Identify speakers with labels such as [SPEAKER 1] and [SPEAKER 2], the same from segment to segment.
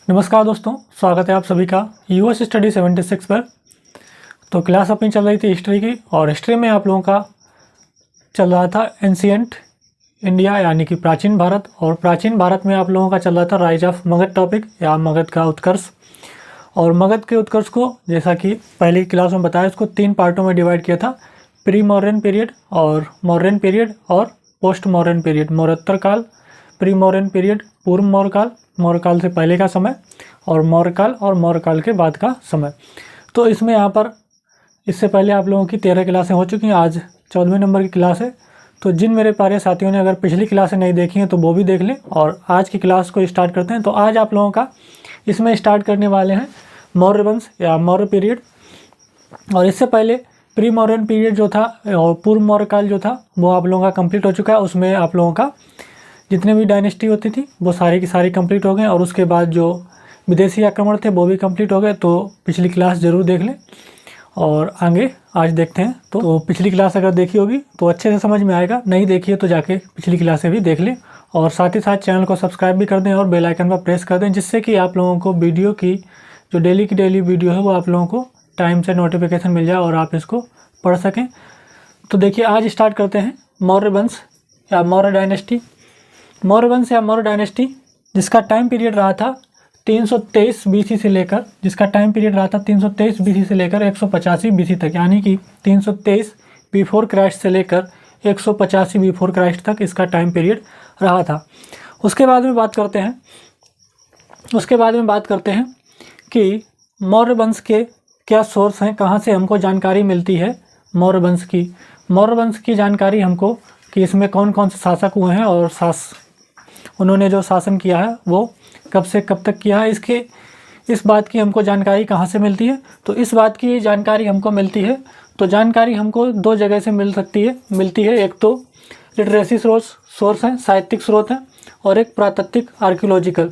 [SPEAKER 1] नमस्कार दोस्तों, स्वागत है आप सभी का यूएस स्टडी 76 पर। तो क्लास अपनी चल रही थी हिस्ट्री की, और हिस्ट्री में आप लोगों का चल रहा था एंशिएंट इंडिया यानी कि प्राचीन भारत। और प्राचीन भारत में आप लोगों का चल रहा था राइज ऑफ मगध टॉपिक या मगध का उत्कर्ष। और मगध के उत्कर्ष को जैसा कि पहली क्लास में बताया, इसको 3 पार्टों में डिवाइड किया था। प्री मौर्यन पीरियड और मौर्यन पीरियड और पोस्ट मौर्यन पीरियड। मौर्योत्तर काल, प्री मौर्यन पीरियड पूर्व मौर्य काल, मौर्य काल से पहले का समय, और मौर्य काल और मौर्य काल के बाद का समय। तो इसमें यहाँ पर इससे पहले आप लोगों की 13 क्लासें हो चुकी हैं, आज 14वें नंबर की क्लास है। तो जिन मेरे प्यारे साथियों ने अगर पिछली क्लासें नहीं देखी हैं तो वो भी देख लें, और आज की क्लास को स्टार्ट करते हैं। तो आज आप लोगों का इसमें स्टार्ट करने वाले हैं मौर्य वंश या मौर्य पीरियड। और इससे पहले प्री मौर्यन पीरियड जो था और पूर्व मौर्य काल जो था वो आप लोगों का कंप्लीट हो चुका है। उसमें आप लोगों का जितने भी डायनेस्टी होती थी वो सारी की सारी कंप्लीट हो गए, और उसके बाद जो विदेशी आक्रमण थे वो भी कंप्लीट हो गए। तो पिछली क्लास ज़रूर देख लें, और आगे आज देखते हैं। तो पिछली क्लास अगर देखी होगी तो अच्छे से समझ में आएगा, नहीं देखी है तो जाके पिछली क्लासें भी देख लें। और साथ ही साथ चैनल को सब्सक्राइब भी कर दें और बेल आइकन पर प्रेस कर दें, जिससे कि आप लोगों को वीडियो की जो डेली की डेली वीडियो है वो आप लोगों को टाइम से नोटिफिकेशन मिल जाए और आप इसको पढ़ सकें। तो देखिए, आज स्टार्ट करते हैं मौर्य वंश या मौर्य डायनेस्टी। मौर्य वंश या मौर्य डायनेस्टी जिसका टाइम पीरियड रहा था 323 बीसी से लेकर 323 बीसी से लेकर 185 बीसी तक, यानी कि 323 बिफोर क्राइस्ट से लेकर 185 बिफोर क्राइस्ट तक इसका टाइम पीरियड रहा था। उसके बाद में बात करते हैं कि मौर्य वंश के क्या सोर्स हैं, कहाँ से हमको जानकारी मिलती है मौर्य वंश की जानकारी हमको कि इसमें कौन कौन से शासक हुए हैं और उन्होंने जो शासन किया है वो कब से कब तक किया है, इस बात की हमको जानकारी कहाँ से मिलती है। तो इस बात की जानकारी हमको मिलती है, तो जानकारी हमको 2 जगह से मिलती है। एक तो लिटरेसी सोर्स हैं, साहित्यिक स्रोत हैं, और एक प्रातत्विक आर्कियोलॉजिकल।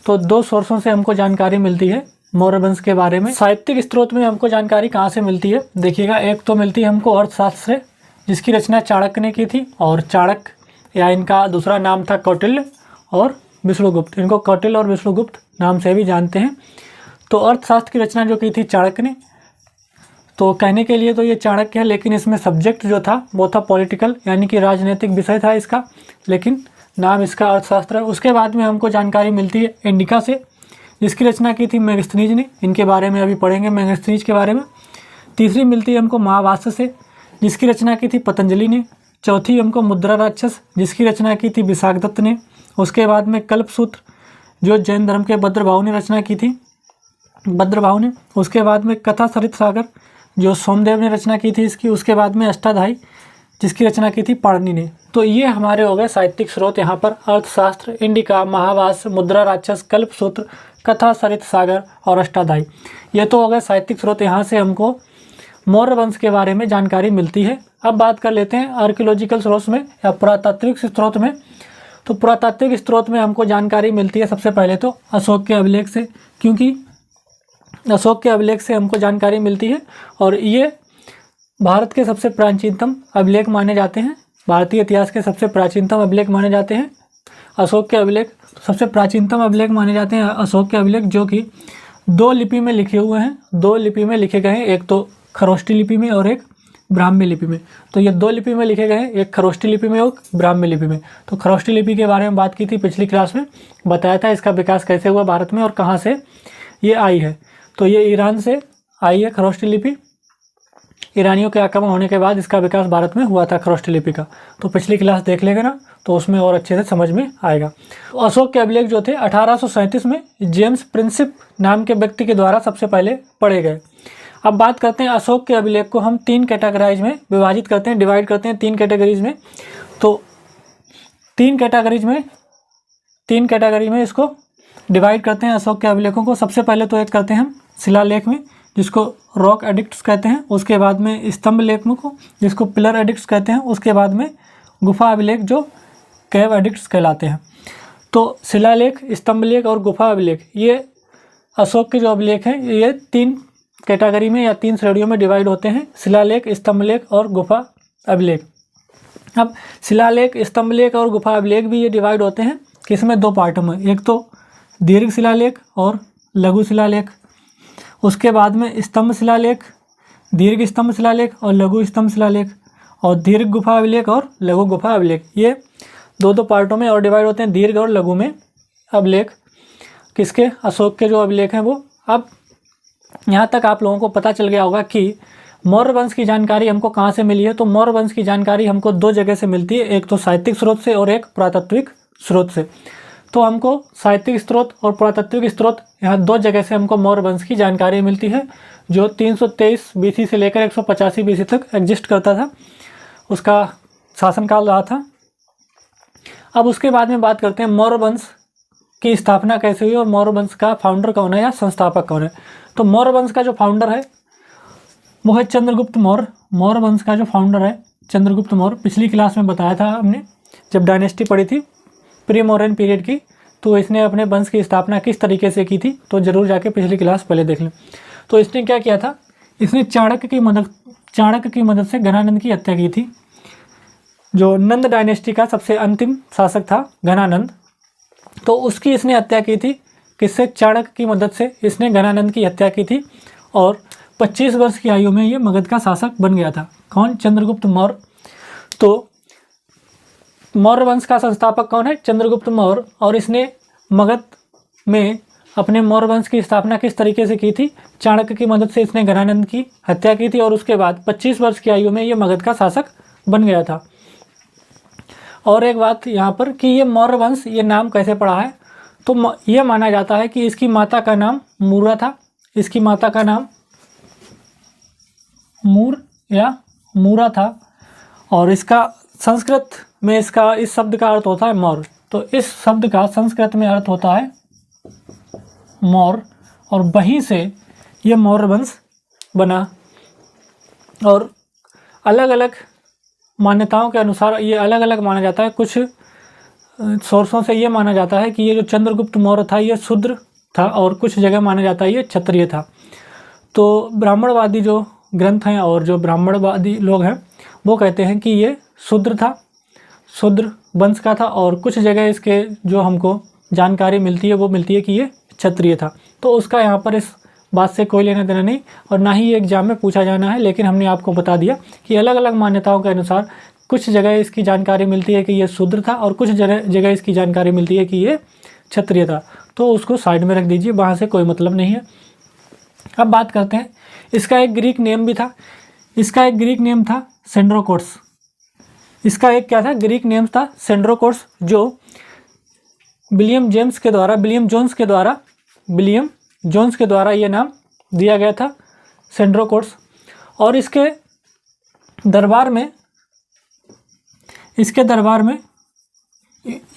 [SPEAKER 1] तो 2 सोर्सों से हमको जानकारी मिलती है मौर्य वंश के बारे में। साहित्यिक स्रोत में हमको जानकारी कहाँ से मिलती है, देखिएगा। एक तो मिलती है हमको अर्थशास्त्र, जिसकी रचना चाणक्य ने की थी, और चाणक्य या इनका दूसरा नाम था कौटिल्य और विष्णुगुप्त। इनको कौटिल्य और विष्णुगुप्त नाम से भी जानते हैं। तो अर्थशास्त्र की रचना जो की थी चाणक्य ने, तो कहने के लिए तो ये चाणक्य है, लेकिन इसमें सब्जेक्ट जो था वो था पॉलिटिकल, यानी कि राजनीतिक विषय था इसका, लेकिन नाम इसका अर्थशास्त्र है। उसके बाद में हमको जानकारी मिलती है इंडिका से, जिसकी रचना की थी मेगस्थनीज ने। इनके बारे में अभी पढ़ेंगे, मेगस्थनीज के बारे में। तीसरी मिलती है हमको महाभाष्य से, जिसकी रचना की थी पतंजलि ने। चौथी हमको मुद्रा राक्षस, जिसकी रचना की थी विशाखदत्त ने। उसके बाद में कल्पसूत्र, जो जैन धर्म के भद्रभाहु ने रचना की थी, उसके बाद में कथा सरित सागर, जो सोमदेव ने रचना की थी इसकी। उसके बाद में अष्टाध्यायी, जिसकी रचना की थी पाणिनि ने। तो ये हमारे हो गए साहित्यिक स्रोत यहाँ पर। अर्थशास्त्र, इंडिका, महाभाष्य, मुद्रा राक्षस, कल्पसूत्र, कथा सरित सागर और अष्टाध्यायी, ये तो हो गए साहित्यिक स्रोत। यहाँ से हमको मौर्य वंश के बारे में जानकारी मिलती है। अब बात कर लेते हैं आर्कियोलॉजिकल स्रोत में या पुरातात्विक स्रोत में। तो पुरातात्विक स्रोत में हमको जानकारी मिलती है सबसे पहले तो अशोक के अभिलेख से, क्योंकि अशोक के अभिलेख से हमको जानकारी मिलती है, और ये भारत के सबसे प्राचीनतम अभिलेख माने जाते हैं। भारतीय इतिहास के सबसे प्राचीनतम अभिलेख माने जाते हैं अशोक के अभिलेख। सबसे प्राचीनतम अभिलेख माने जाते हैं अशोक के अभिलेख, जो कि 2 लिपि में लिखे हुए हैं। 2 लिपि में लिखे गए हैं, एक तो खरोष्टी लिपि में और एक ब्राह्मी लिपि में। तो ये 2 लिपि में लिखे गए हैं, एक खरोष्टी लिपि में और ब्राह्मी लिपि में। तो खरोष्टी लिपि के बारे में बात की थी पिछली क्लास में, बताया था इसका विकास कैसे हुआ भारत में और कहाँ से ये आई है। तो ये ईरान से आई है खरोष्टी लिपि। ईरानियों के आक्रमण होने के बाद इसका विकास भारत में हुआ था खरोष्टी लिपि का। तो पिछली क्लास देख लेंगे ना, तो उसमें और अच्छे से समझ में आएगा। तो अशोक के अभिलेख जो थे 1837 में जेम्स प्रिंसिप नाम के व्यक्ति के द्वारा सबसे पहले पढ़े गए। अब बात करते हैं अशोक के अभिलेख को हम 3 कैटेगराइज में विभाजित करते हैं, डिवाइड करते हैं 3 कैटेगरीज में। तो 3 कैटेगरी में इसको डिवाइड करते हैं अशोक के अभिलेखों को। सबसे पहले तो एक करते हैं हम शिलालेख में, जिसको रॉक एडिक्ट्स कहते हैं। उसके बाद में स्तंभ लेख में को, जिसको पिलर एडिक्ट्स कहते हैं। उसके बाद में गुफा अभिलेख, जो कैव एडिक्ट्स कहलाते हैं। तो शिलालेख, स्तंभ लेख और गुफा अभिलेख, ये अशोक के जो अभिलेख हैं ये 3 कैटेगरी में या 3 श्रेणियों में डिवाइड होते हैं, शिलालेख, स्तंभलेख और गुफा अभिलेख। अब शिलालेख, स्तंभलेख और गुफा अभिलेख भी ये डिवाइड होते हैं किसमें, 2 पार्टों में। एक तो दीर्घ शिलालेख और लघु शिलालेख। उसके बाद में स्तंभ शिलालेख, दीर्घ स्तंभ शिलालेख और लघु स्तंभ शिलालेख, और दीर्घ गुफा अभिलेख और लघु गुफा अभिलेख। ये दो पार्टों में और डिवाइड होते हैं, दीर्घ और लघु में अभिलेख। किसके? अशोक के जो अभिलेख हैं वो। अब यहाँ तक आप लोगों को पता चल गया होगा कि मौर्य वंश की जानकारी हमको कहाँ से मिली है। तो मौर्य वंश की जानकारी हमको दो जगह से मिलती है, एक तो साहित्यिक स्रोत से और एक पुरातात्विक स्रोत से। तो हमको साहित्यिक स्रोत और पुरातात्विक स्रोत, यहाँ दो जगह से हमको मौर्य वंश की जानकारी मिलती है, जो 323 BC से लेकर 185 BC तक एग्जिस्ट करता था, उसका शासनकाल रहा था। अब उसके बाद में बात करते हैं मौर्य वंश की स्थापना कैसे हुई और मौर्य वंश का फाउंडर कौन है या संस्थापक कौन है। तो मौर्य वंश का जो फाउंडर है वो है चंद्रगुप्त मौर्य। मौर्य वंश का जो फाउंडर है चंद्रगुप्त मौर्य। पिछली क्लास में बताया था हमने, जब डायनेस्टी पढ़ी थी प्री मौर्यन पीरियड की, तो इसने अपने वंश की स्थापना किस तरीके से की थी, तो जरूर जाके पिछली क्लास पहले देख लें। तो इसने क्या किया था, इसने चाणक्य की मदद से घनानंद की हत्या की थी। जो नंद डायनेस्टी का सबसे अंतिम शासक था घनानंद, तो उसकी इसने हत्या की थी। किससे? चाणक्य की मदद से इसने घनानंद की हत्या की थी और 25 वर्ष की आयु में ये मगध का शासक बन गया था। कौन? चंद्रगुप्त मौर्य। तो मौर्य वंश का संस्थापक कौन है? चंद्रगुप्त मौर्य। और इसने मगध में अपने मौर्य वंश की स्थापना किस तरीके से की थी? चाणक्य की मदद से इसने घनानंद की हत्या की थी और उसके बाद 25 वर्ष की आयु में ये मगध का शासक बन गया था। और एक बात यहाँ पर कि ये मौर्य वंश, ये नाम कैसे पड़ा है, तो ये माना जाता है कि इसकी माता का नाम मूरा था। इसकी माता का नाम मूर या मूरा था और इसका संस्कृत में इस शब्द का अर्थ होता है मौर्य। तो इस शब्द का संस्कृत में अर्थ होता है मौर्य और वहीं से ये मौर्य वंश बना। और अलग अलग मान्यताओं के अनुसार ये अलग अलग माना जाता है। कुछ सोर्सों से ये माना जाता है कि ये जो चंद्रगुप्त मौर्य था ये शूद्र था और कुछ जगह माना जाता है ये क्षत्रिय था। तो ब्राह्मणवादी जो ग्रंथ हैं और जो ब्राह्मणवादी लोग हैं वो कहते हैं कि ये शूद्र था, शूद्र वंश का था, और कुछ जगह इसके जो हमको जानकारी मिलती है वो मिलती है कि ये क्षत्रिय था। तो उसका यहाँ पर इस बात से कोई लेना देना नहीं और ना ही ये एग्जाम में पूछा जाना है, लेकिन हमने आपको बता दिया कि अलग अलग मान्यताओं के अनुसार कुछ जगह इसकी जानकारी मिलती है कि ये शूद्र था और कुछ जगह इसकी जानकारी मिलती है कि ये क्षत्रिय था। तो उसको साइड में रख दीजिए, वहाँ से कोई मतलब नहीं है। अब बात करते हैं, इसका एक ग्रीक नेम भी था। इसका एक ग्रीक नेम था सेंड्रोकोट्स। इसका एक क्या था? ग्रीक नेम था सेंड्रोकोट्स, जो विलियम जोन्स के द्वारा ये नाम दिया गया था, सेंड्रोकोट्स। और इसके दरबार में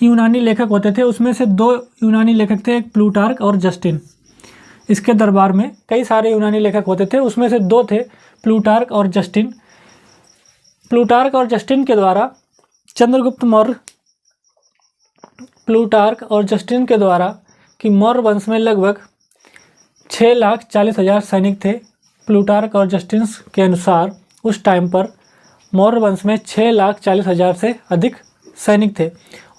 [SPEAKER 1] यूनानी लेखक होते थे। उसमें से दो यूनानी लेखक थे, एक प्लूटार्क और जस्टिन। इसके दरबार में कई सारे यूनानी लेखक होते थे, उसमें से दो थे, प्लूटार्क और जस्टिन। प्लूटार्क और जस्टिन के द्वारा चंद्रगुप्त मौर्य, प्लूटार्क और जस्टिन के द्वारा कि मौर्य वंश में लगभग 6,40,000 सैनिक थे। प्लूटार्क और जस्टिन के अनुसार उस टाइम पर मौर्य वंश में 6,40,000 से अधिक सैनिक थे।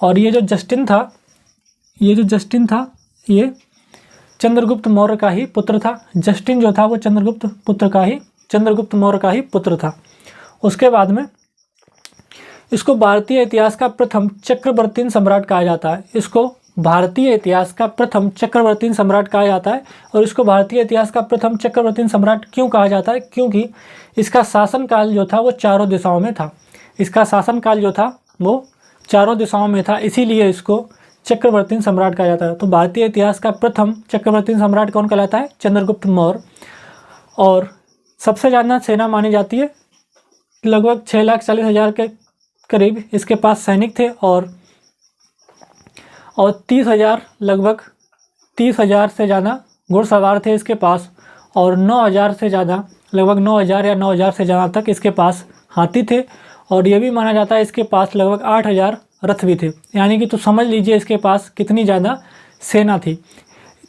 [SPEAKER 1] और ये जो जस्टिन था ये चंद्रगुप्त मौर्य का ही पुत्र था। जस्टिन जो था वो चंद्रगुप्त मौर्य का ही पुत्र था। उसके बाद में इसको भारतीय इतिहास का प्रथम चक्रवर्ती सम्राट कहा जाता है। इसको भारतीय इतिहास का प्रथम चक्रवर्ती सम्राट कहा जाता है। और इसको भारतीय इतिहास का प्रथम चक्रवर्ती सम्राट क्यों कहा जाता है? क्योंकि इसका शासनकाल जो था वो चारों दिशाओं में था। इसका शासनकाल जो था वो चारों दिशाओं में था, इसीलिए इसको चक्रवर्ती सम्राट कहा जाता है। तो भारतीय इतिहास का प्रथम चक्रवर्ती सम्राट कौन कहलाता है? चंद्रगुप्त मौर्य। और सबसे ज़्यादा सेना मानी जाती है, लगभग 6,40,000 के करीब इसके पास सैनिक थे और 30,000 लगभग 30,000 से ज़्यादा घुड़सवार थे इसके पास और 9,000 से ज़्यादा, लगभग 9,000 या 9,000 से ज़्यादा तक इसके पास हाथी थे। और ये भी माना जाता है इसके पास लगभग 8,000 रथ भी थे। यानी कि तो समझ लीजिए इसके पास कितनी ज़्यादा सेना थी।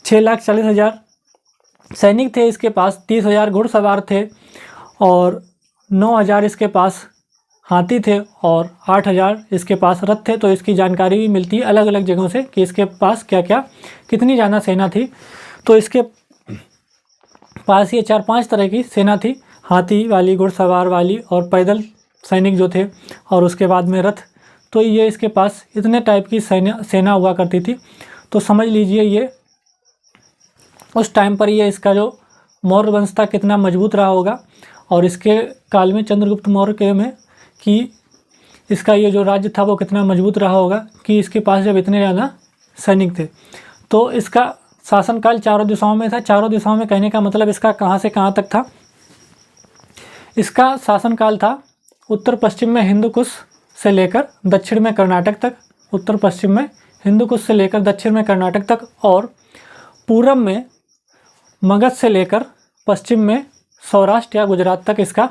[SPEAKER 1] 6,40,000 सैनिक थे इसके पास, 30,000 घुड़सवार थे और 9,000 इसके पास हाथी थे और 8,000 इसके पास रथ थे। तो इसकी जानकारी भी मिलती है अलग अलग जगहों से कि इसके पास क्या क्या कितनी ज़्यादा सेना थी। तो इसके पास ये 4-5 तरह की सेना थी, हाथी वाली, घुड़सवार वाली और पैदल सैनिक जो थे, और उसके बाद में रथ। तो ये इसके पास इतने टाइप की सेना हुआ करती थी। तो समझ लीजिए ये उस टाइम पर ये इसका जो मौर्य वंश था कितना मजबूत रहा होगा, और इसके काल में चंद्रगुप्त मौर्य के में कि इसका ये जो राज्य था वो कितना मजबूत रहा होगा कि इसके पास जब इतने ज़्यादा सैनिक थे। तो इसका शासनकाल चारों दिशाओं में था। चारों दिशाओं में कहने का मतलब इसका कहाँ से कहाँ तक था। इसका शासनकाल था उत्तर पश्चिम में हिंदू कुश से लेकर दक्षिण में कर्नाटक तक, उत्तर पश्चिम में हिंदू कुश से लेकर दक्षिण में कर्नाटक तक, और पूरब में मगध से लेकर पश्चिम में सौराष्ट्र या गुजरात तक इसका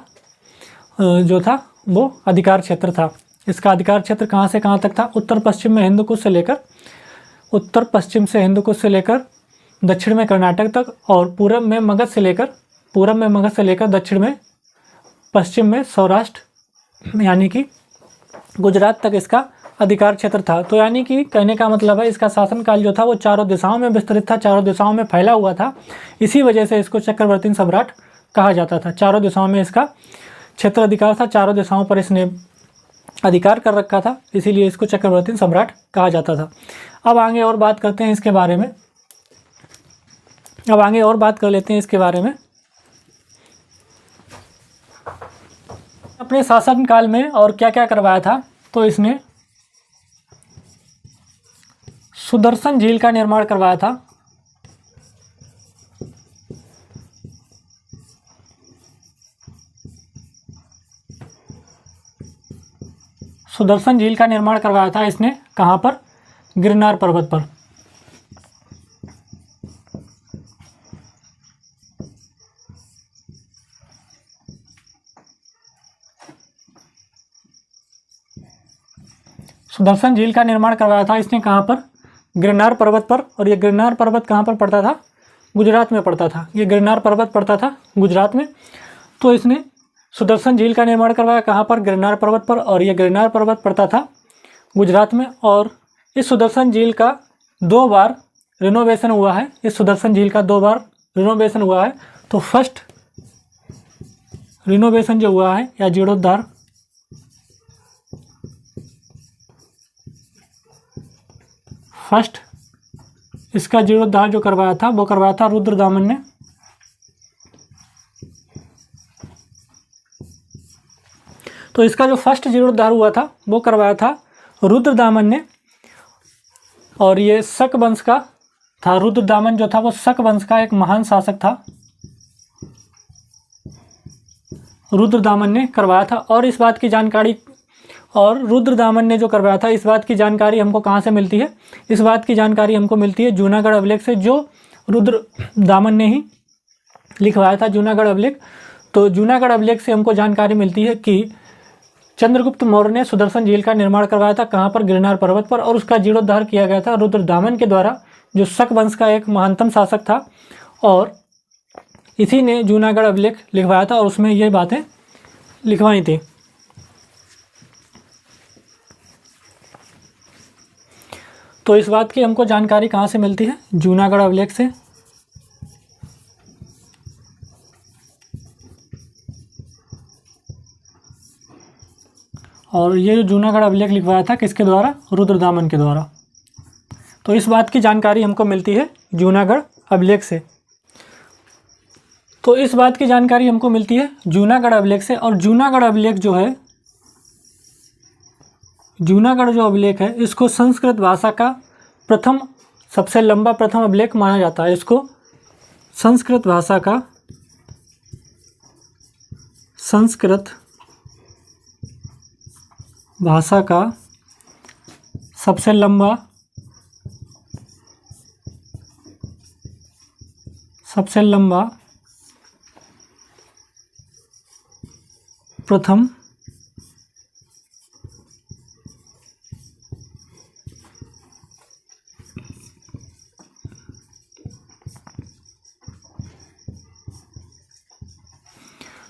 [SPEAKER 1] जो था वो अधिकार क्षेत्र था। इसका अधिकार क्षेत्र कहाँ से कहाँ तक था, उत्तर पश्चिम में हिंदू कुश से लेकर, उत्तर पश्चिम से हिंदू कुश से लेकर दक्षिण में कर्नाटक तक, और पूरब में मगध से लेकर दक्षिण में पश्चिम में सौराष्ट्र यानी कि गुजरात तक इसका अधिकार क्षेत्र था। तो यानी कि कहने का मतलब है इसका शासनकाल जो था वो चारों दिशाओं में विस्तृत था, चारों दिशाओं में फैला हुआ था। इसी वजह से इसको चक्रवर्ती सम्राट कहा जाता था। चारों दिशाओं में इसका क्षेत्र अधिकार था, चारों दिशाओं पर इसने अधिकार कर रखा था, इसीलिए इसको चक्रवर्ती सम्राट कहा जाता था। अब आगे और बात करते हैं इसके बारे में, अब आगे और बात कर लेते हैं इसके बारे में। अपने शासनकाल में और क्या क्या करवाया था, तो इसने सुदर्शन झील का निर्माण करवाया था। सुदर्शन झील का निर्माण करवाया था इसने, कहाँ पर, गिरनार पर्वत पर। सुदर्शन झील का निर्माण करवाया था इसने कहाँ पर, गिरनार पर्वत पर। और ये गिरनार पर्वत कहाँ पर पड़ता था, गुजरात में पड़ता था। ये गिरनार पर्वत पड़ता था गुजरात में। तो इसने सुदर्शन झील का निर्माण करवाया कहाँ पर, गिरनार पर्वत पर, और ये गिरनार पर्वत पड़ता था गुजरात में। और इस सुदर्शन झील का 2 बार रिनोवेशन हुआ है, इस सुदर्शन झील का 2 बार रिनोवेशन हुआ है। तो फर्स्ट रिनोवेशन जो हुआ है या जीर्णोद्धार, फर्स्ट इसका जीर्णोद्धार जो करवाया था वो करवाया था रुद्रदामन ने। तो इसका जो फर्स्ट जीर्णोद्धार हुआ था वो करवाया था रुद्रदामन ने। और ये शक वंश का था। रुद्रदामन जो था वो शक वंश का एक महान शासक था, रुद्रदामन ने करवाया था। और इस बात की जानकारी, और रुद्रदामन ने जो करवाया था, इस बात की जानकारी हमको कहाँ से मिलती है, इस बात की जानकारी हमको मिलती है जूनागढ़ अभिलेख से, जो रुद्रदामन ने ही लिखवाया था, जूनागढ़ अभिलेख। तो जूनागढ़ अभिलेख से हमको जानकारी मिलती है कि चंद्रगुप्त मौर्य ने सुदर्शन झील का निर्माण करवाया था, कहाँ पर, गिरनार पर्वत पर, और उसका जीर्णोद्धार किया गया था रुद्रदामन के द्वारा, जो शक वंश का एक महानतम शासक था। और इसी ने जूनागढ़ अभिलेख लिखवाया था और उसमें ये बातें लिखवाई थी। तो इस बात की हमको जानकारी कहाँ से मिलती है, जूनागढ़ अभिलेख से। और ये जो जूनागढ़ अभिलेख लिखवाया था किसके द्वारा, रुद्रदामन के द्वारा। तो इस बात की जानकारी हमको मिलती है जूनागढ़ अभिलेख से। तो इस बात की जानकारी हमको मिलती है जूनागढ़ अभिलेख से। और जूनागढ़ अभिलेख जो है, जूनागढ़ जो अभिलेख है, इसको संस्कृत भाषा का प्रथम, सबसे लंबा प्रथम अभिलेख माना जाता है। इसको संस्कृत भाषा का, संस्कृत भाषा का सबसे लंबा, सबसे लंबा प्रथम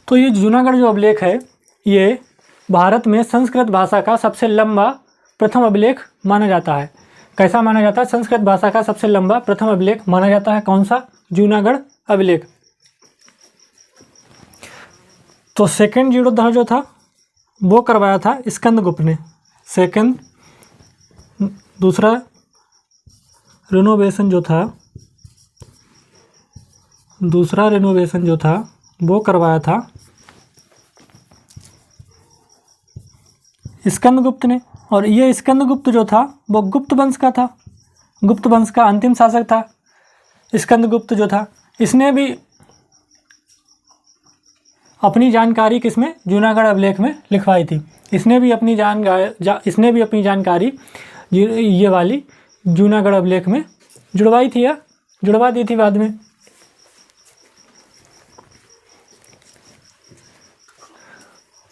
[SPEAKER 1] तो ये जूनागढ़ जो अभिलेख है, ये भारत में संस्कृत भाषा का सबसे लंबा प्रथम अभिलेख माना जाता है? कैसा माना जाता है? संस्कृत भाषा का सबसे लंबा प्रथम अभिलेख माना जाता है कौन सा? जूनागढ़ अभिलेख। तो सेकंड जीर्णोद्धार जो था वो करवाया था स्कंदगुप्त ने। सेकंड, दूसरा रिनोवेशन जो था, दूसरा रिनोवेशन जो था वो करवाया था स्कंदगुप्त ने। और ये स्कंदगुप्त जो था वो गुप्त वंश का था, गुप्त वंश का अंतिम शासक था स्कंदगुप्त जो था। इसने भी अपनी जानकारी किसमें? जूनागढ़ अभिलेख में लिखवाई थी। इसने भी अपनी जानकारी ये वाली जूनागढ़ अभिलेख में जुड़वाई थी या जुड़वा दी थी बाद में।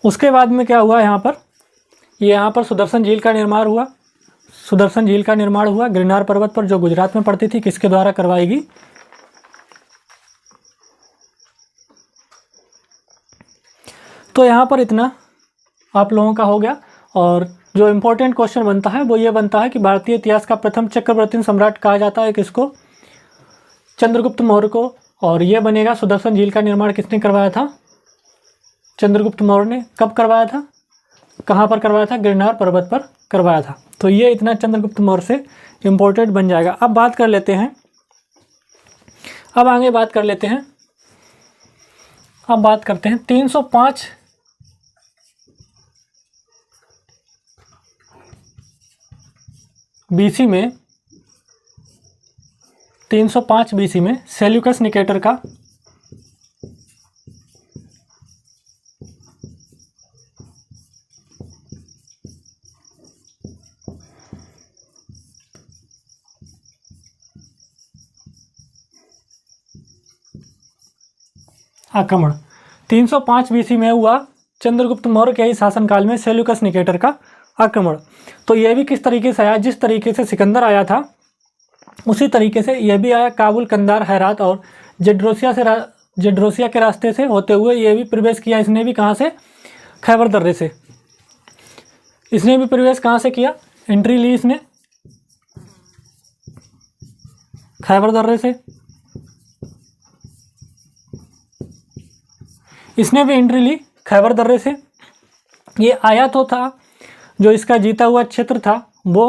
[SPEAKER 1] उसके बाद में क्या हुआ यहाँ पर? यहाँ पर सुदर्शन झील का निर्माण हुआ। सुदर्शन झील का निर्माण हुआ गिरनार पर्वत पर, जो गुजरात में पड़ती थी। किसके द्वारा करवाई गई? तो यहाँ पर इतना आप लोगों का हो गया। और जो इम्पोर्टेंट क्वेश्चन बनता है वो ये बनता है कि भारतीय इतिहास का प्रथम चक्रवर्ती सम्राट कहा जाता है किसको? चंद्रगुप्त मौर्य को। और ये बनेगा सुदर्शन झील का निर्माण किसने करवाया था? चंद्रगुप्त मौर्य ने। कब करवाया था? कहाँ पर करवाया था? गिरनार पर्वत पर करवाया था। तो ये इतना चंद्रगुप्त मौर्य से इम्पोर्टेंट बन जाएगा। अब बात कर लेते हैं, अब आगे बात कर लेते हैं, अब बात करते हैं 305 बीसी में, 305 बीसी में सेल्यूकस निकेटर का आक्रमण 305 बीसी में हुआ चंद्रगुप्त मौर्य के ही शासनकाल में सेल्यूकस निकेटर का आक्रमण। तो यह भी किस तरीके से आया? जिस तरीके से सिकंदर आया था उसी तरीके से यह भी आया। काबुल, कंधार, हेरात और जेड्रोसिया के रास्ते से होते हुए यह भी प्रवेश किया। इसने भी कहाँ से? खैबर दर्रे से। इसने भी प्रवेश कहाँ से किया? एंट्री ली इसने खैबर दर्रे से। इसने भी एंट्री ली खैबर दर्रे से। ये आया तो था, जो इसका जीता हुआ क्षेत्र था वो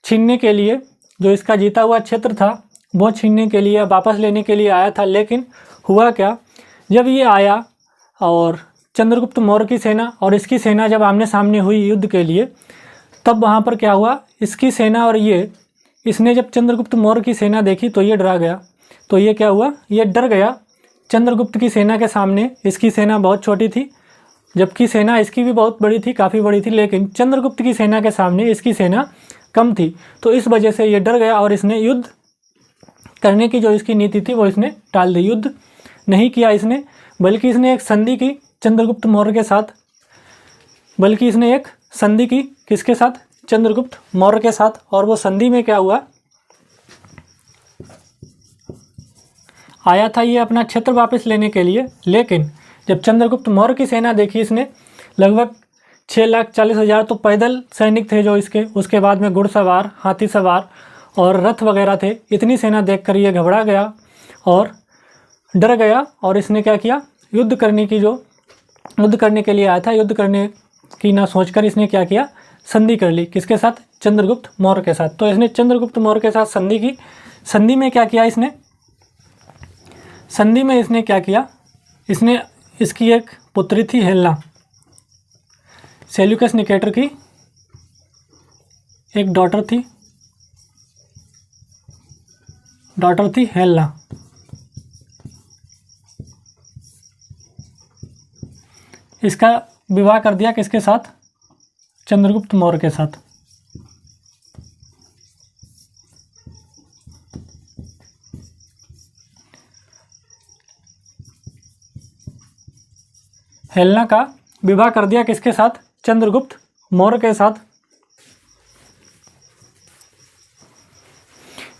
[SPEAKER 1] छीनने के लिए, जो इसका जीता हुआ क्षेत्र था वो छीनने के लिए, वापस लेने के लिए आया था। लेकिन हुआ क्या? जब ये आया और चंद्रगुप्त मौर्य की सेना और इसकी सेना जब आमने सामने हुई युद्ध के लिए, तब वहाँ पर क्या हुआ? इसकी सेना और इसने जब चंद्रगुप्त मौर्य की सेना देखी तो ये डरा गया। तो ये क्या हुआ? ये डर गया चंद्रगुप्त की सेना के सामने। इसकी सेना बहुत छोटी थी, जबकि सेना इसकी भी बहुत बड़ी थी, काफ़ी बड़ी थी, लेकिन चंद्रगुप्त की सेना के सामने इसकी सेना कम थी। तो इस वजह से ये डर गया और इसने युद्ध करने की जो इसकी नीति थी वो इसने टाल दी। युद्ध नहीं किया इसने, बल्कि इसने एक संधि की चंद्रगुप्त मौर्य के साथ, बल्कि इसने एक संधि की किसके साथ? चंद्रगुप्त मौर्य के साथ। और वो संधि में क्या हुआ? आया था ये अपना क्षेत्र वापस लेने के लिए, लेकिन जब चंद्रगुप्त मौर्य की सेना देखी इसने, लगभग 6,40,000 तो पैदल सैनिक थे जो इसके, उसके बाद में घुड़सवार, हाथी सवार और रथ वगैरह थे। इतनी सेना देखकर ये घबरा गया और डर गया। और इसने क्या किया? युद्ध करने के लिए आया था, युद्ध करने की ना सोचकर इसने क्या किया? संधि कर ली। किसके साथ? चंद्रगुप्त मौर्य के साथ। तो इसने चंद्रगुप्त मौर्य के साथ संधि की। संधि में क्या किया इसने? संधि में इसने क्या किया? इसने, इसकी एक पुत्री थी हेलेना, सेल्यूकस निकेटर की एक डॉटर थी हेलेना। इसका विवाह कर दिया किसके साथ? चंद्रगुप्त मौर्य के साथ। हेलेना का विवाह कर दिया किसके साथ? चंद्रगुप्त मौर्य के साथ।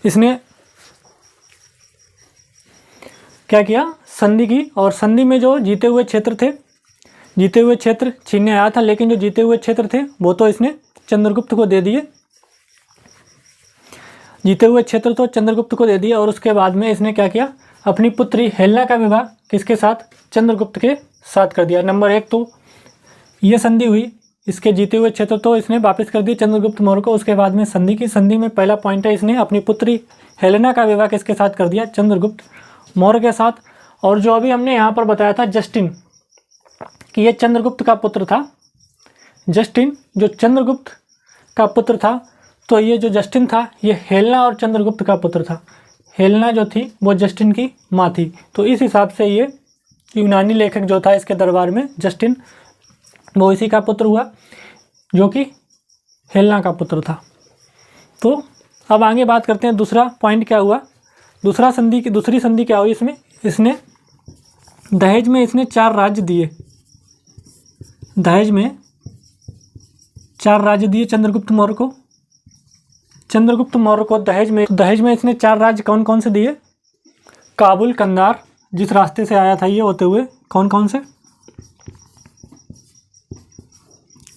[SPEAKER 1] इसने क्या किया? संधि की। और संधि में जो जीते हुए क्षेत्र थे, जीते हुए क्षेत्र छीनने आया था, लेकिन जो जीते हुए क्षेत्र थे वो तो इसने चंद्रगुप्त को दे दिए, जीते हुए क्षेत्र तो चंद्रगुप्त को दे दिए। और उसके बाद में इसने क्या किया, अपनी पुत्री हेलेना का विवाह किसके साथ, चंद्रगुप्त के साथ कर दिया। नंबर 1 तो ये संधि हुई, इसके जीते हुए क्षेत्र तो इसने वापस कर दिए चंद्रगुप्त मौर्य को। उसके बाद में संधि की, संधि में पहला पॉइंट है इसने अपनी पुत्री हेलेना का विवाह किसके साथ कर दिया, चंद्रगुप्त मौर्य के साथ। और जो अभी हमने यहाँ पर बताया था जस्टिन कि ये चंद्रगुप्त का पुत्र था, जस्टिन जो चंद्रगुप्त का पुत्र था, तो ये जो जस्टिन था ये हेलेना और चंद्रगुप्त का पुत्र था। हेलेना जो थी वो जस्टिन की माँ थी। तो इस हिसाब से ये यूनानी लेखक जो था इसके दरबार में जस्टिन, वो इसी का पुत्र हुआ जो कि हेलेना का पुत्र था। तो अब आगे बात करते हैं दूसरा पॉइंट क्या हुआ, दूसरी संधि क्या हुई इसमें, इसने दहेज में इसने 4 राज्य दिए, दहेज में 4 राज्य दिए चंद्रगुप्त मौर्य को। चंद्रगुप्त मौर्य को दहेज में इसने 4 राज्य कौन कौन से दिए, काबुल, कंधार, जिस रास्ते से आया था ये होते हुए, कौन कौन से,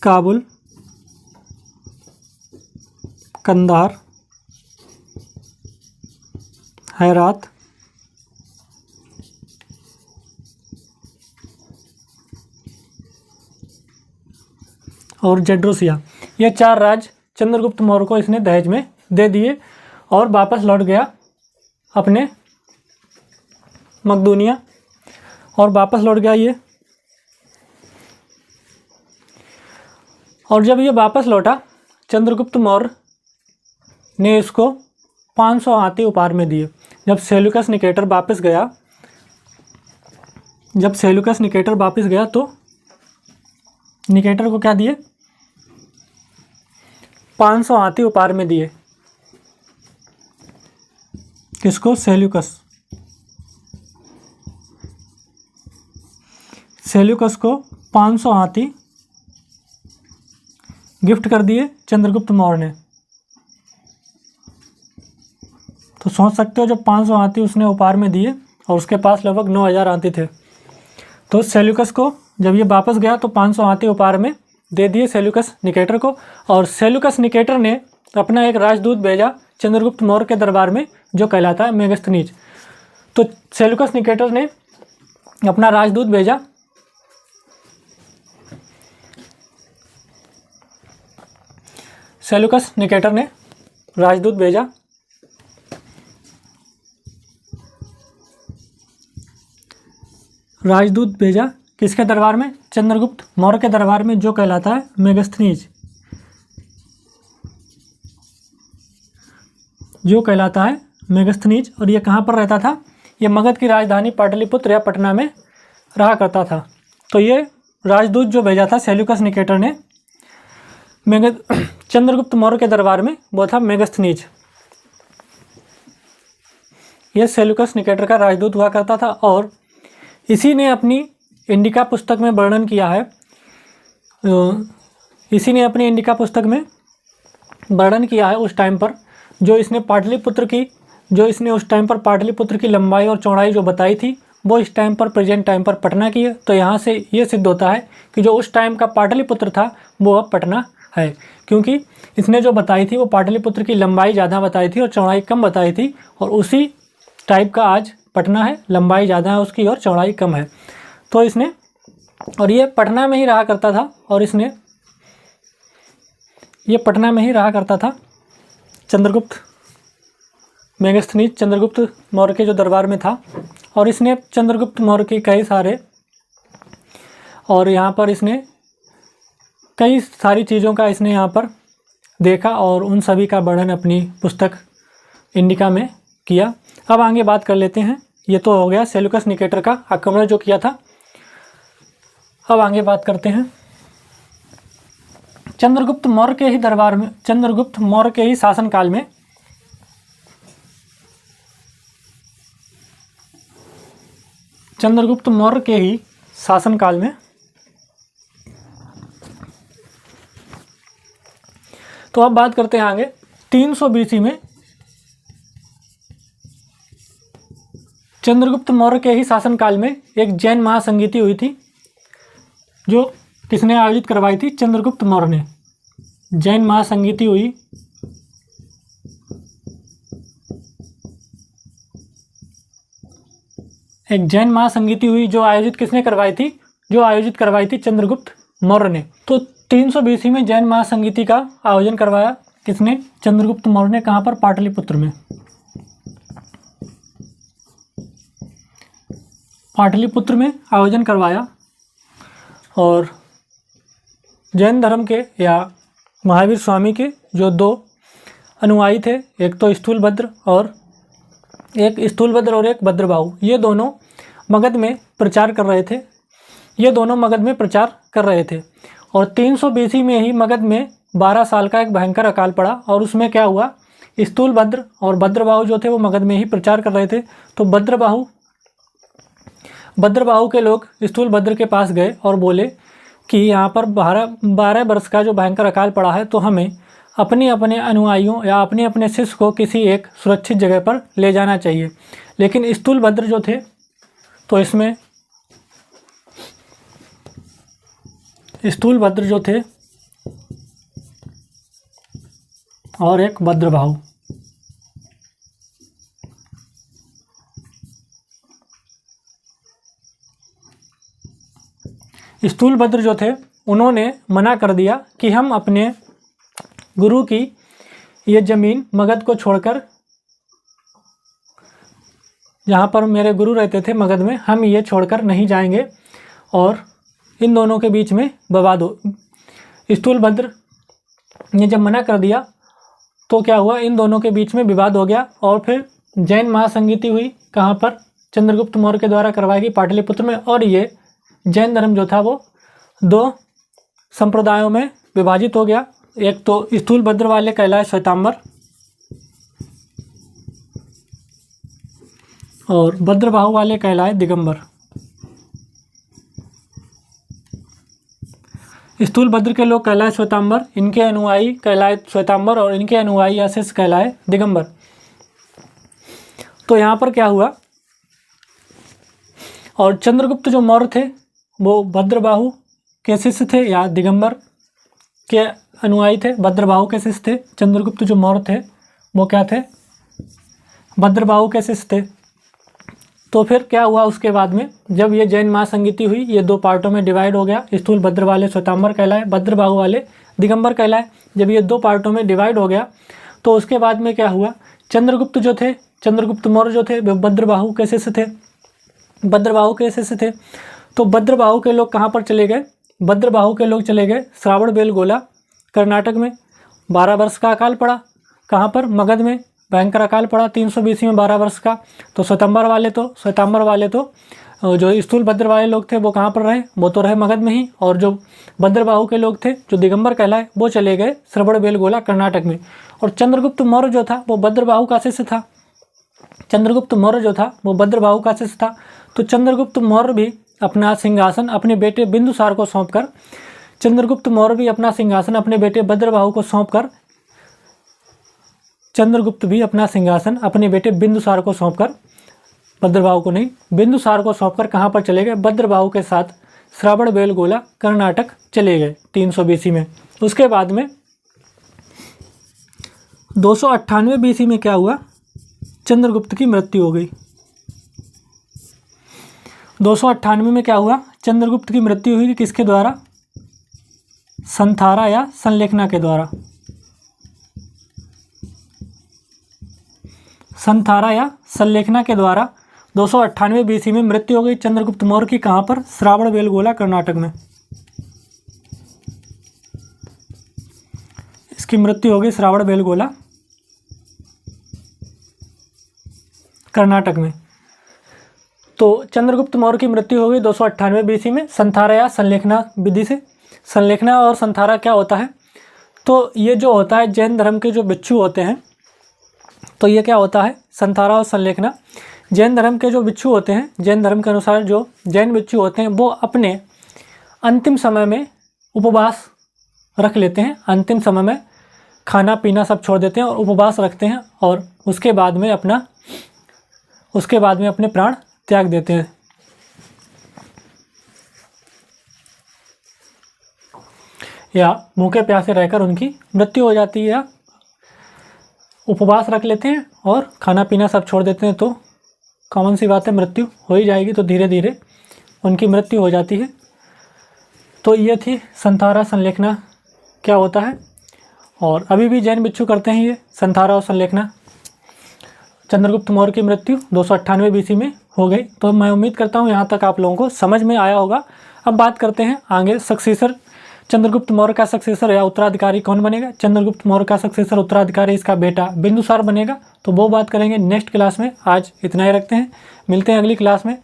[SPEAKER 1] काबुल, कंधार, हेरात, और जेड्रोसिया। ये 4 राज्य चंद्रगुप्त मौर्य को इसने दहेज में दे दिए और वापस लौट गया अपने मकदूनिया, और वापस लौट गया ये। और जब ये वापस लौटा चंद्रगुप्त मौर्य ने इसको 500 हाथी उपहार में दिए। जब सेल्यूकस निकेटर वापस गया तो निकेटर को क्या दिए, 500 हाथी उपहार में दिए। किसको, सेल्यूकस को 500 हाथी गिफ्ट कर दिए चंद्रगुप्त मौर्य ने। तो सोच सकते हो जब 500 हाथी उसने उपहार में दिए और उसके पास लगभग 9000 हाथी थे, तो सेल्यूकस को जब ये वापस गया तो 500 हाथी उपहार में दे दिए सेल्यूकस निकेटर को। और सेल्यूकस निकेटर ने अपना एक राजदूत भेजा चंद्रगुप्त मौर्य के दरबार में जो कहलाता है मेगस्थनीज। तो सेल्यूकस निकेटर ने अपना राजदूत भेजा, सेल्यूकस निकेटर ने राजदूत भेजा किसके दरबार में, चंद्रगुप्त मौर्य के दरबार में जो कहलाता है मेगस्थनीज, और ये कहाँ पर रहता था, ये मगध की राजधानी पाटलिपुत्र या पटना में रहा करता था। तो ये राजदूत जो भेजा था सेल्यूकस निकेटर ने चंद्रगुप्त मौर्य के दरबार में, वो था मेगस्थनीज। ये सेल्यूकस निकेटर का राजदूत हुआ करता था और इसी ने अपनी इंडिका पुस्तक में वर्णन किया है, उस टाइम पर जो इसने उस टाइम पर पाटलिपुत्र की लंबाई और चौड़ाई जो बताई थी वो इस टाइम पर प्रेजेंट टाइम पर पटना की है। तो यहाँ से ये सिद्ध होता है कि जो उस टाइम का पाटलिपुत्र था वो अब पटना है, क्योंकि इसने जो बताई थी वो पाटलिपुत्र की लंबाई ज़्यादा बताई थी और चौड़ाई कम बताई थी, और उसी टाइप का आज पटना है, लंबाई ज़्यादा है उसकी और चौड़ाई कम है। तो इसने, और ये पटना में ही रहा करता था, और इसने ये पटना में ही रहा करता था मेगस्थनीज चंद्रगुप्त मौर्य के जो दरबार में था। और इसने चंद्रगुप्त मौर्य के कई सारे, और यहाँ पर इसने कई सारी चीज़ों का इसने यहाँ पर देखा और उन सभी का वर्णन अपनी पुस्तक इंडिका में किया। अब आगे बात कर लेते हैं, ये तो हो गया सेल्यूकस निकेटर का आक्रमण जो किया था। अब आगे बात करते हैं चंद्रगुप्त मौर्य के ही दरबार में, चंद्रगुप्त मौर्य के ही शासनकाल में तो अब बात करते हैं आगे 300 BC में चंद्रगुप्त मौर्य के ही शासनकाल में एक जैन महासंगीति हुई थी जो किसने आयोजित करवाई थी? चंद्रगुप्त मौर्य ने। जैन महासंगीति हुई एक जैन महासंगीति हुई जो आयोजित किसने करवाई थी? जो आयोजित करवाई थी चंद्रगुप्त मौर्य ने। तो 300 BC में जैन महासंगीति का आयोजन करवाया किसने? चंद्रगुप्त मौर्य ने। कहाँ पर? पाटलिपुत्र में। पाटलिपुत्र में आयोजन करवाया। और जैन धर्म के या महावीर स्वामी के जो 2 अनुयायी थे, एक तो स्थूलभद्र और एक भद्रबाहु, ये दोनों मगध में प्रचार कर रहे थे। और 300 BC में ही मगध में 12 साल का एक भयंकर अकाल पड़ा। और उसमें क्या हुआ? स्थूलभद्र और भद्रबाहु जो थे वो मगध में ही प्रचार कर रहे थे। तो भद्रबाहु के लोग स्थूलभद्र के पास गए और बोले कि यहाँ पर 12 वर्ष का जो भयंकर अकाल पड़ा है, तो हमें अपने अनुयायियों या अपने शिष्य को किसी एक सुरक्षित जगह पर ले जाना चाहिए। लेकिन स्थूलभद्र जो थे, तो इसमें स्थूलभद्र जो थे और एक भद्रबाहु, स्थूलभद्र जो थे उन्होंने मना कर दिया कि हम अपने गुरु की ये ज़मीन मगध को छोड़कर, जहाँ पर मेरे गुरु रहते थे मगध में, हम ये छोड़कर नहीं जाएंगे। और इन दोनों के बीच में विवाद हो। स्थूलभद्र ने जब मना कर दिया तो क्या हुआ? इन दोनों के बीच में विवाद हो गया। और फिर जैन महासंगीति हुई। कहाँ पर? चंद्रगुप्त मौर्य के द्वारा करवाई गई पाटलिपुत्र में। और ये जैन धर्म जो था वो 2 संप्रदायों में विभाजित हो गया। एक तो स्थूलभद्र वाले कहलाए श्वेतांबर और भद्रबाहु वाले कहलाए दिगंबर। स्थूलभद्र के लोग कहलाए श्वेतांबर, इनके अनुयायी कहलाए श्वेतांबर और इनके अनुयायी या शिष्य कहलाए दिगंबर। तो यहाँ पर क्या हुआ? और चंद्रगुप्त जो मौर्य थे वो भद्रबाहु के शिष्य थे या दिगंबर के अनुयायी थे। भद्रबाहु के शिष्य थे। चंद्रगुप्त जो मौर्य थे वो क्या थे? भद्रबाहु के शिष्य थे। तो फिर क्या हुआ? उसके बाद में जब ये जैन महासंगीति हुई, ये 2 पार्टों में डिवाइड हो गया। स्थूलभद्र वाले श्वेतांबर कहलाए, भद्रबाहु वाले दिगंबर कहलाए। जब ये 2 पार्टों में डिवाइड हो गया तो उसके बाद में क्या हुआ? चंद्रगुप्त जो थे, चंद्रगुप्त मौर्य जो थे वो भद्रबाहु के शिष्य थे। तो भद्रबाहु के लोग कहाँ पर चले गए? भद्रबाहु के लोग चले गए श्रावणबेलगोला कर्नाटक में। 12 वर्ष का अकाल पड़ा। कहाँ पर? मगध में भयंकर अकाल पड़ा 300 BC में 12 वर्ष का। तो श्वेतांबर वाले तो जो स्थूलभद्र वाले लोग थे वो कहाँ पर रहे? वो तो रहे मगध में ही। और जो भद्रबाहु के लोग थे जो दिगंबर कहलाए वो चले गए श्रवणबेलगोला कर्नाटक में। और चंद्रगुप्त मौर्य जो था वो भद्रबाहु का शिष्य था। तो चंद्रगुप्त मौर्य भी अपना सिंहासन अपने बेटे बिंदुसार को सौंपकर, चंद्रगुप्त मौर्य भी अपना सिंहासन अपने बेटे भद्रबाहु को सौंपकर, चंद्रगुप्त भी अपना सिंहासन अपने बेटे बिंदुसार को सौंपकर, भद्रबाहु को नहीं, बिंदुसार को सौंपकर कहाँ पर चले गए? भद्रबाहु के साथ श्रावणबेलगोला कर्नाटक चले गए 300 BC में। उसके बाद में 298 BC में क्या हुआ? चंद्रगुप्त की मृत्यु हो गई। 298 में क्या हुआ? चंद्रगुप्त की मृत्यु हुई। किसके द्वारा? संथारा या संलेखना के द्वारा। संथारा या संलेखना के द्वारा 298 BC में मृत्यु हो गई चंद्रगुप्त मौर्य की। कहाँ पर? श्रावणबेलगोला कर्नाटक में इसकी मृत्यु हो गई। श्रावणबेलगोला कर्नाटक में। तो चंद्रगुप्त मौर्य की मृत्यु हो गई 298 BC में संथारा या संलेखना विधि से। संलेखना और संथारा क्या होता है? तो ये जो होता है जैन धर्म के जो बिच्छू होते हैं, तो ये क्या होता है? संथारा और संलेखना जैन धर्म के जो बिच्छू होते हैं, जैन धर्म के अनुसार जो जैन बिच्छू होते हैं वो अपने अंतिम समय में उपवास रख लेते हैं। अंतिम समय में खाना पीना सब छोड़ देते हैं और उपवास रखते हैं और उसके बाद में अपने प्राण त्याग देते हैं। या भूखे प्यासे रहकर उनकी मृत्यु हो जाती है, या उपवास रख लेते हैं और खाना पीना सब छोड़ देते हैं, तो कॉमन सी बात है मृत्यु हो ही जाएगी, तो धीरे धीरे उनकी मृत्यु हो जाती है। तो ये थी संथारा संलेखना क्या होता है, और अभी भी जैन भिक्षु करते हैं ये संथारा और संलेखना। चंद्रगुप्त मौर्य की मृत्यु 298 BC में हो गई। तो मैं उम्मीद करता हूँ यहाँ तक आप लोगों को समझ में आया होगा। अब बात करते हैं आगे सक्सेसर, चंद्रगुप्त मौर्य का सक्सेसर या उत्तराधिकारी कौन बनेगा। चंद्रगुप्त मौर्य का सक्सेसर उत्तराधिकारी इसका बेटा बिंदुसार बनेगा, तो वो बात करेंगे नेक्स्ट क्लास में। आज इतना ही रखते हैं, मिलते हैं अगली क्लास में,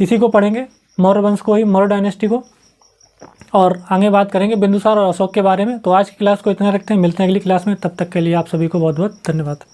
[SPEAKER 1] इसी को पढ़ेंगे, मौर्य वंश को ही, मौर्य डायनेस्टी को, और आगे बात करेंगे बिंदुसार और अशोक के बारे में। तो आज की क्लास को इतना रखते हैं, मिलते हैं अगली क्लास में, तब तक के लिए आप सभी को बहुत बहुत धन्यवाद।